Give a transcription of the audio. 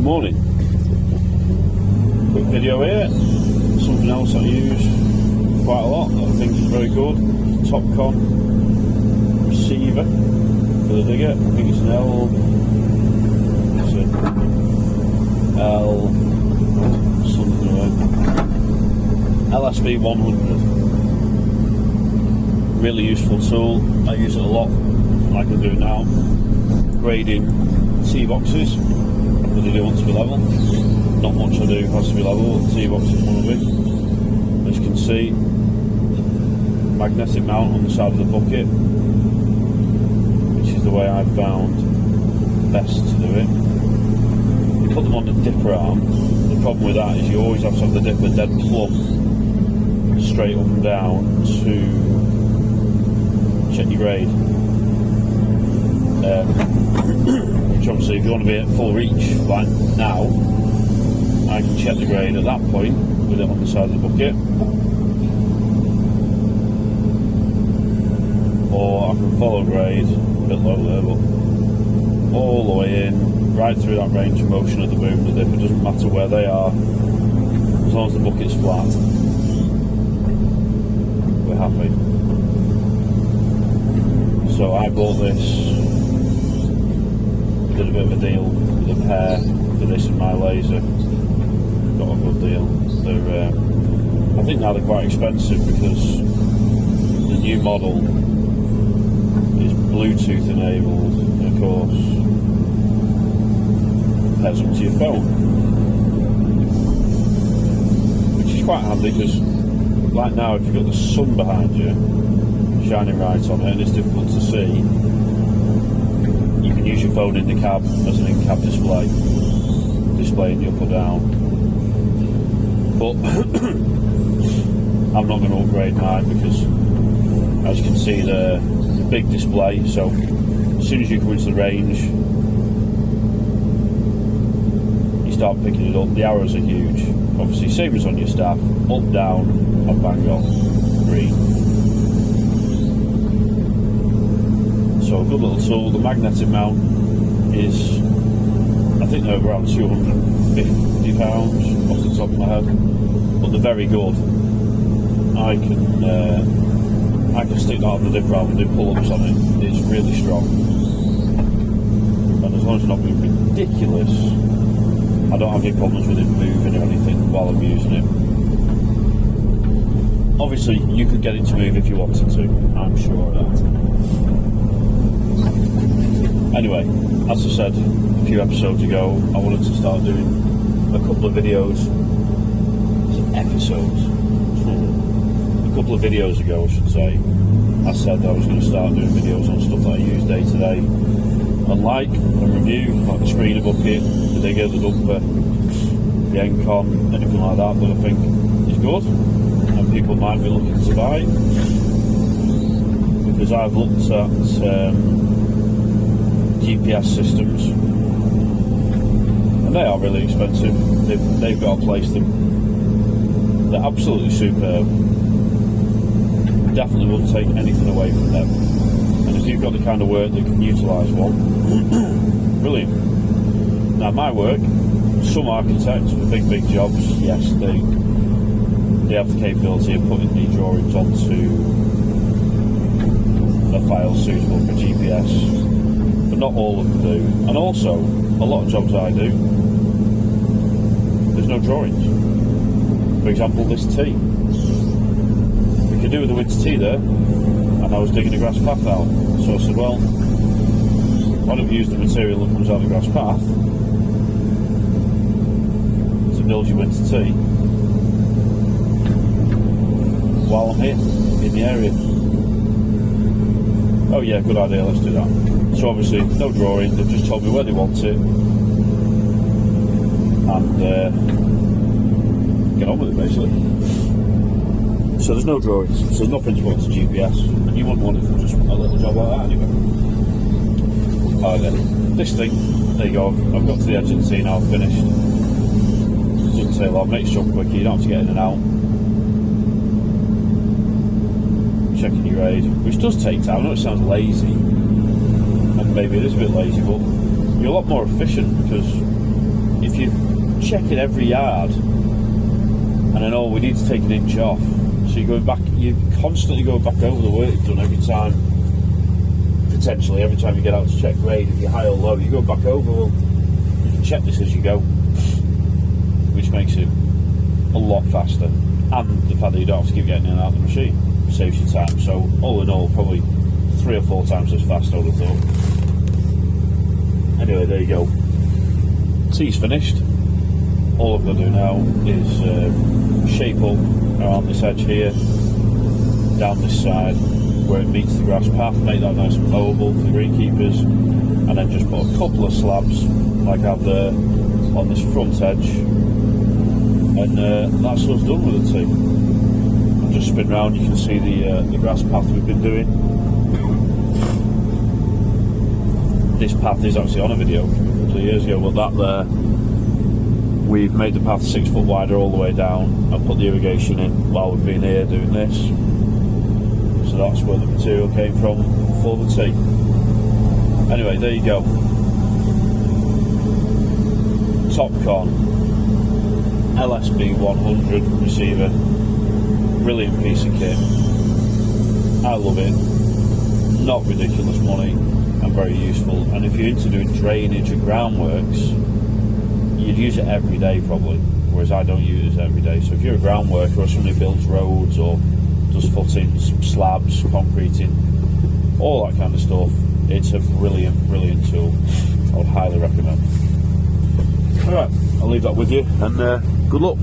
Good morning. Quick video here. Something else I use quite a lot that I think is very good. Topcon receiver for the digger. I think it's an LS-B100. Really useful tool. I use it a lot, like I do now, grading tee boxes. Because I do want to be level. Not much I do has to be level. The tee box is one of it. As you can see, magnetic mount on the side of the bucket, which is the way I found best to do it. You put them on the dipper arm. The problem with that is you always have to have the dipper dead plumb, straight up and down to check your grade. Which obviously, if you want to be at full reach like now, I can check the grade at that point with it on the side of the bucket, or I can follow grade a bit low there, but all the way in, right through that range of motion of the boom, the dipper. Doesn't matter where they are, as long as the bucket's flat, we're happy. So I bought this. Did a bit of a deal with a pair for this and my laser. Got a good deal. They're, I think now they're quite expensive because the new model is Bluetooth enabled, and of course pairs up to your phone, which is quite handy because, like now, if you've got the sun behind you shining right on it and it's difficult to see, you can use your phone in the cab as an in-cab display, displaying the up or down. But I'm not going to upgrade mine because, as you can see, the big display. So as soon as you come into the range, you start picking it up. The arrows are huge. Obviously, same as on your staff: up, down, and bang off, green. So a good little tool. The magnetic mount is, I think they're around £250 off the top of my head, but they're very good. I can stick that on the dipper arm and do pull-ups on it. It's really strong, and as long as it's not being ridiculous, I don't have any problems with it moving or anything while I'm using it. Obviously, you could get it to move if you wanted to. I'm sure of that. Anyway, as I said a few episodes ago, I wanted to start doing a couple of videos. A couple of videos ago, I should say, I said I was going to start doing videos on stuff that I use day to day, and like and review, like the screener bucket, the digger, the dumper, the Encon, anything like that I think is good, and people might be looking to buy. Because I've looked at GPS systems, and they are really expensive. They've got to place them. They're absolutely superb. Definitely wouldn't take anything away from them. And if you've got the kind of work that can utilise one, brilliant. Now my work, some architects for big jobs, yes, they have the capability of putting the drawings onto a file suitable for GPS. But not all of them do. And also, a lot of jobs I do, there's no drawings. For example, this tee. We could do with the width tee there, and I was digging a grass path out. So I said, well, why don't we use the material that comes out of the grass path to build your winter tee while I'm here, in the area. Oh yeah, good idea, let's do that. So obviously, no drawing, they've just told me where they want it, and get on with it basically. So there's no drawings, so there's nothing to put onto GPS, and you wouldn't want it for just a little job like that anyway. Oh, then, this thing, there you go, I've got to the edge of the tee now, finished. Doesn't take long, makes jump quicker, you don't have to get in and out. Checking your grade, which does take time. I know it sounds lazy, and maybe it is a bit lazy, but you're a lot more efficient because if if you check it every yard, and then we need to take an inch off, so you're going back, you constantly go back over the work you've done every time. Potentially every time you get out to check grade, if you're high or low, you go back over. Well, you can check this as you go, which makes it a lot faster, and the fact that you don't have to keep getting in and out of the machine saves you time. So all in all, probably 3 or 4 times as fast, I would have thought. Anyway, there you go. Tea's finished. All I've got to do now is shape up around this edge here, down this side where it meets the grass path, make that nice and mowable for the greenkeepers, and then just put a couple of slabs like I have there on this front edge, and that's what's done with the tee. I'll just spin round, you can see the grass path we've been doing. This path is actually on a video from a couple of years ago, but that there, we've made the path 6 foot wider all the way down and put the irrigation in while we've been here doing this. So that's where the material came from for the tee. Anyway, there you go. Topcon LS-B100 receiver. Brilliant piece of kit. I love it. Not ridiculous money and very useful. And if you're into doing drainage and groundworks, you'd use it every day probably, whereas I don't use it every day. So if you're a ground worker or somebody builds roads or does footings, slabs, concreting, all that kind of stuff, it's a brilliant tool. I would highly recommend. Alright, I'll leave that with you, and good luck.